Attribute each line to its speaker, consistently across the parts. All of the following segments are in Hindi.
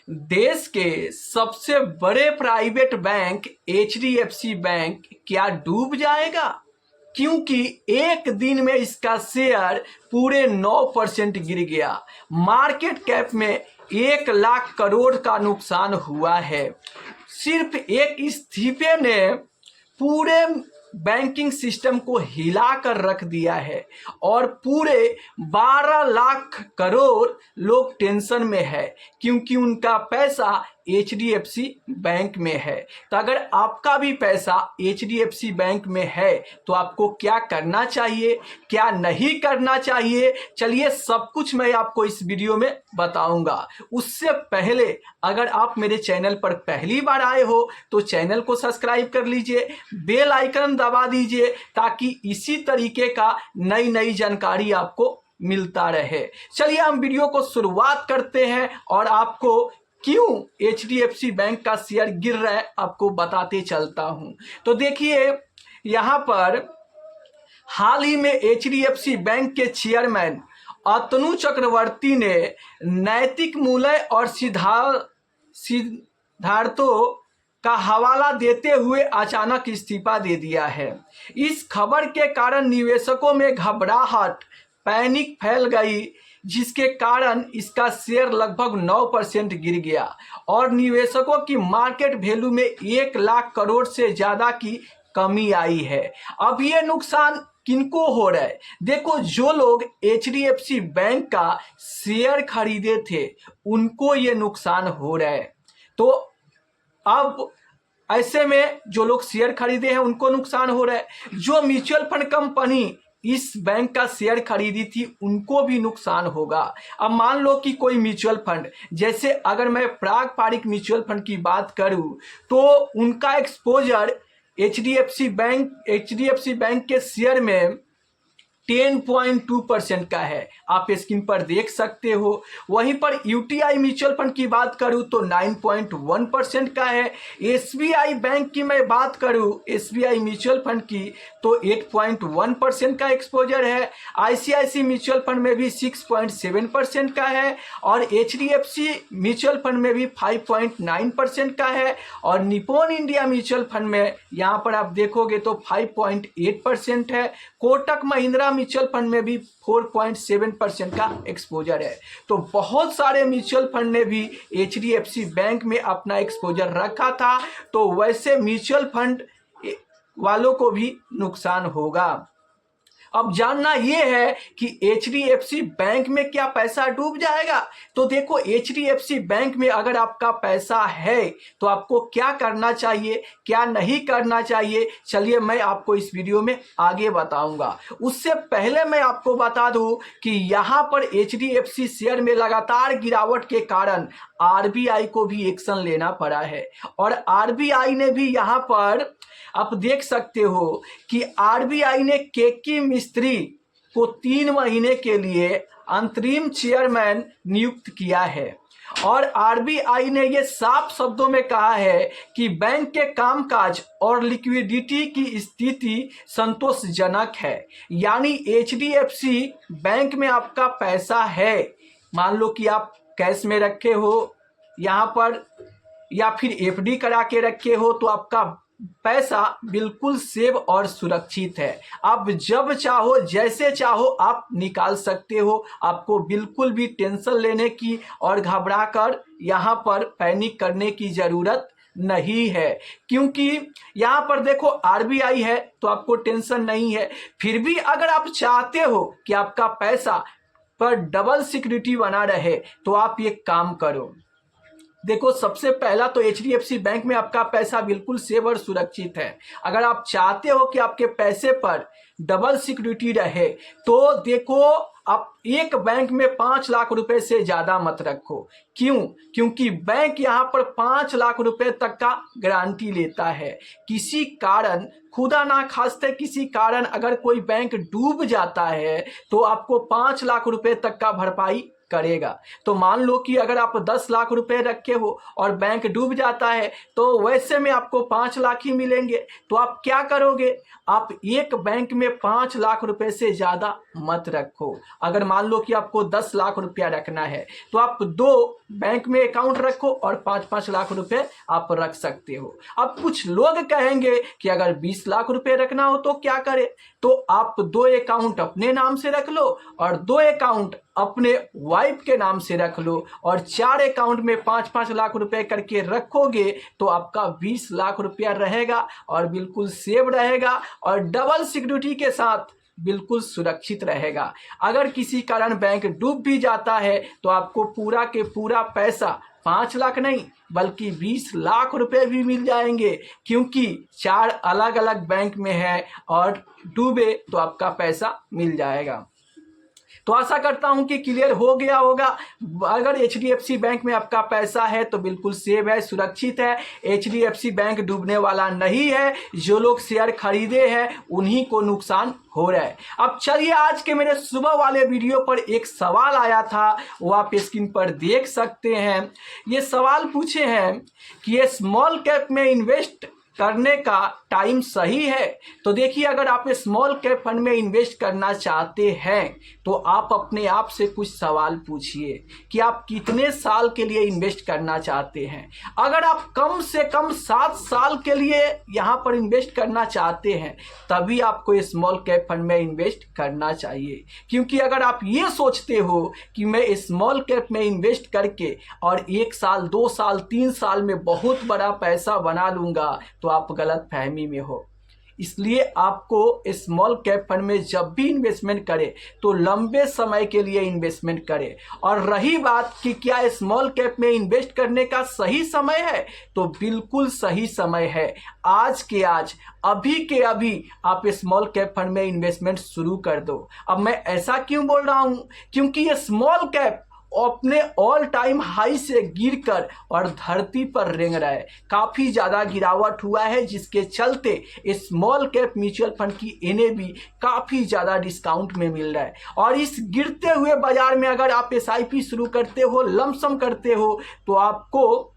Speaker 1: देश के सबसे बड़े प्राइवेट बैंक एचडीएफसी बैंक क्या डूब जाएगा? क्योंकि एक दिन में इसका शेयर पूरे 9% गिर गया। मार्केट कैप में 1 लाख करोड़ का नुकसान हुआ है। सिर्फ एक इस्तीफे ने पूरे बैंकिंग सिस्टम को हिला कर रख दिया है और पूरे 12 लाख करोड़ लोग टेंशन में है क्योंकि उनका पैसा एचडीएफसी बैंक में है। तो अगर आपका भी पैसा एचडीएफसी बैंक में है तो आपको क्या करना चाहिए, क्या नहीं करना चाहिए, चलिए सब कुछ मैं आपको इस वीडियो में बताऊंगा। उससे पहले अगर आप मेरे चैनल पर पहली बार आए हो तो चैनल को सब्सक्राइब कर लीजिए, बेल आइकन दबा दीजिए ताकि इसी तरीके का नई नई जानकारी आपको मिलता रहे। चलिए हम वीडियो को शुरुआत करते हैं और आपको क्यों एचडीएफसी बैंक का शेयर गिर रहा है आपको बताते चलता हूं। तो देखिए यहां पर हाल ही में एचडीएफसी बैंक के चेयरमैन अतनु चक्रवर्ती ने नैतिक मूल्य और सिद्धांतों का हवाला देते हुए अचानक इस्तीफा दे दिया है। इस खबर के कारण निवेशकों में घबराहट, पैनिक फैल गई, जिसके कारण इसका शेयर लगभग 9% गिर गया और निवेशकों की मार्केट वैल्यू में 1 लाख करोड़ से ज्यादा की कमी आई है। अब ये नुकसान किनको हो रहा है? देखो, जो लोग एचडीएफसी बैंक का शेयर खरीदे थे उनको ये नुकसान हो रहा है। तो अब ऐसे में जो लोग शेयर खरीदे हैं उनको नुकसान हो रहा है। जो म्यूचुअल फंड कंपनी इस बैंक का शेयर खरीदी थी उनको भी नुकसान होगा। अब मान लो कि कोई म्यूचुअल फंड, जैसे अगर मैं पारंपरिक म्यूचुअल फंड की बात करूं तो उनका एक्सपोजर एचडीएफसी बैंक के शेयर में 10.2% का है, आप स्क्रीन पर देख सकते हो। वहीं पर यूटीआई म्यूचुअल फंड की बात करूं तो 9.1% का है। एसबीआई बैंक की मैं बात करूं, एसबीआई म्यूचुअल फंड की, तो 8.1% का एक्सपोजर है। आईसीआईसी म्यूचुअल फंड में भी 6.7% का है और एचडीएफसी म्यूचुअल फंड में भी 5.9% का है और निप्पॉन इंडिया म्यूचुअल फंड में यहाँ पर आप देखोगे तो 5.8% है। कोटक महिंद्रा म्यूचुअल फंड में भी 4.7% का एक्सपोजर है। तो बहुत सारे म्यूचुअल फंड ने भी एचडीएफसी बैंक में अपना एक्सपोजर रखा था, तो वैसे म्यूचुअल फंड वालों को भी नुकसान होगा। अब जानना यह है कि एचडीएफसी बैंक में क्या पैसा डूब जाएगा? तो देखो, एचडीएफसी बैंक में अगर आपका पैसा है तो आपको क्या करना चाहिए, क्या नहीं करना चाहिए, चलिए मैं आपको इस वीडियो में आगे बताऊंगा। उससे पहले मैं आपको बता दूं कि यहां पर एचडीएफसी शेयर में लगातार गिरावट के कारण आरबीआई को भी एक्शन लेना पड़ा है और आरबीआई ने भी यहां पर आप देख सकते हो कि आरबीआई ने केके मिस्त्री को 3 महीने के लिए अंतरिम चेयरमैन नियुक्त किया है और आरबीआई ने यह साफ शब्दों में कहा है कि बैंक के कामकाज और लिक्विडिटी की स्थिति संतोषजनक है। यानी एचडीएफसी बैंक में आपका पैसा है, मान लो कि आप कैश में रखे हो यहाँ पर या फिर एफडी करा के रखे हो, तो आपका पैसा बिल्कुल सेव और सुरक्षित है। आप जब चाहो जैसे चाहो आप निकाल सकते हो। आपको बिल्कुल भी टेंशन लेने की और घबरा कर यहाँ पर पैनिक करने की जरूरत नहीं है, क्योंकि यहाँ पर देखो आरबीआई है तो आपको टेंशन नहीं है। फिर भी अगर आप चाहते हो कि आपका पैसा पर डबल सिक्योरिटी बना रहे तो आप ये काम करो। देखो, सबसे पहला तो एचडीएफसी बैंक में आपका पैसा बिल्कुल सेफ और सुरक्षित है। अगर आप चाहते हो कि आपके पैसे पर डबल सिक्योरिटी रहे तो देखो, आप एक बैंक में 5 लाख रुपए से ज्यादा मत रखो। क्यों? क्योंकि बैंक यहां पर 5 लाख रुपए तक का गारंटी लेता है। किसी कारण, खुदा ना खास्ते किसी कारण अगर कोई बैंक डूब जाता है तो आपको 5 लाख रुपए तक का भरपाई करेगा। तो मान लो कि अगर आप 10 लाख रुपए रखे हो और बैंक डूब जाता है तो वैसे में आपको 5 लाख ही मिलेंगे। तो आप क्या करोगे, आप एक बैंक में 5 लाख रुपए से ज़्यादा मत रखो। अगर मान लो कि आपको 10 लाख रुपया रखना है तो आप 2 बैंक में अकाउंट रखो और 5-5 लाख रुपए आप रख सकते हो। अब कुछ लोग कहेंगे कि अगर 20 लाख रुपए रखना हो तो क्या करें, तो आप 2 अकाउंट अपने नाम से रख लो और 2 अकाउंट अपने वाइफ के नाम से रख लो और 4 अकाउंट में 5-5 लाख रुपए करके रखोगे तो आपका 20 लाख रुपया रहेगा और बिल्कुल सेव रहेगा और डबल सिक्योरिटी के साथ बिल्कुल सुरक्षित रहेगा। अगर किसी कारण बैंक डूब भी जाता है तो आपको पूरा के पूरा पैसा 5 लाख नहीं बल्कि 20 लाख रुपए भी मिल जाएंगे, क्योंकि 4 अलग अलग बैंक में है और डूबे तो आपका पैसा मिल जाएगा। तो आशा करता हूं कि क्लियर हो गया होगा। अगर HDFC बैंक में आपका पैसा है तो बिल्कुल सेव है, सुरक्षित है। HDFC बैंक डूबने वाला नहीं है, जो लोग शेयर खरीदे हैं उन्हीं को नुकसान हो रहा है। अब चलिए, आज के मेरे सुबह वाले वीडियो पर एक सवाल आया था, वो आप स्क्रीन पर देख सकते हैं। ये सवाल पूछे हैं कि ये स्मॉल कैप में इन्वेस्ट करने का टाइम सही है। तो देखिए, अगर आप स्मॉल कैप फंड में इन्वेस्ट करना चाहते हैं तो आप अपने आप से कुछ सवाल पूछिए कि आप कितने साल के लिए इन्वेस्ट करना चाहते हैं। अगर आप कम से कम 7 साल के लिए यहाँ पर इन्वेस्ट करना चाहते हैं तभी आपको स्मॉल कैप फंड में इन्वेस्ट करना चाहिए, क्योंकि अगर आप ये सोचते हो कि मैं स्मॉल कैप में इन्वेस्ट करके और 1 साल 2 साल 3 साल में बहुत बड़ा पैसा बना लूँगा तो आप गलत फहमी में हो। इसलिए आपको स्मॉल कैप फंड में जब भी इन्वेस्टमेंट करें तो लंबे समय के लिए इन्वेस्टमेंट करें। और रही बात कि क्या स्मॉल कैप में इन्वेस्ट करने का सही समय है, तो बिल्कुल सही समय है। आज के आज, अभी के अभी आप स्मॉल कैप फंड में इन्वेस्टमेंट शुरू कर दो। अब मैं ऐसा क्यों बोल रहा हूँ, क्योंकि ये स्मॉल कैप अपने ऑल टाइम हाई से गिरकर और धरती पर रेंग रहा है। काफ़ी ज़्यादा गिरावट हुआ है, जिसके चलते स्मॉल कैप म्यूचुअल फंड की NAV काफ़ी ज़्यादा डिस्काउंट में मिल रहा है। और इस गिरते हुए बाजार में अगर आप SIP शुरू करते हो, लमसम करते हो, तो आपको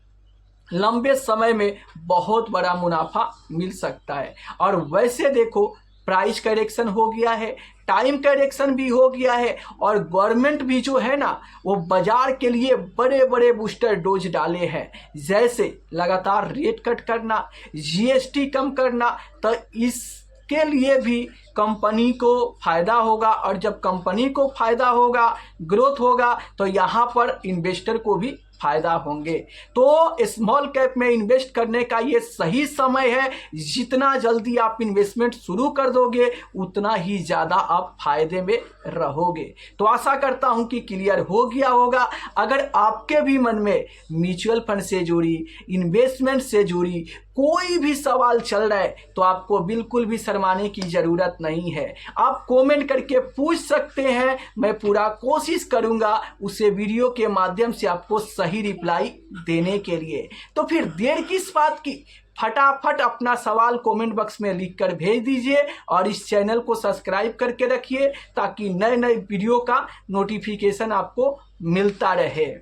Speaker 1: लंबे समय में बहुत बड़ा मुनाफा मिल सकता है। और वैसे देखो, प्राइस करेक्शन हो गया है, टाइम करेक्शन भी हो गया है और गवर्नमेंट भी जो है ना वो बाजार के लिए बड़े बड़े बूस्टर डोज डाले हैं, जैसे लगातार रेट कट करना, GST कम करना। तो इसके लिए भी कंपनी को फ़ायदा होगा और जब कंपनी को फ़ायदा होगा, ग्रोथ होगा, तो यहाँ पर इन्वेस्टर को भी फायदा होंगे। तो स्मॉल कैप में इन्वेस्ट करने का ये सही समय है। जितना जल्दी आप इन्वेस्टमेंट शुरू कर दोगे उतना ही ज़्यादा आप फायदे में रहोगे। तो आशा करता हूं कि क्लियर हो गया होगा। अगर आपके भी मन में म्यूचुअल फंड से जुड़ी, इन्वेस्टमेंट से जुड़ी कोई भी सवाल चल रहा है तो आपको बिल्कुल भी शर्माने की ज़रूरत नहीं है। आप कमेंट करके पूछ सकते हैं, मैं पूरा कोशिश करूंगा उसे वीडियो के माध्यम से आपको सही रिप्लाई देने के लिए। तो फिर देर किस बात की, फटाफट अपना सवाल कमेंट बॉक्स में लिखकर भेज दीजिए और इस चैनल को सब्सक्राइब करके रखिए ताकि नए नए वीडियो का नोटिफिकेशन आपको मिलता रहे।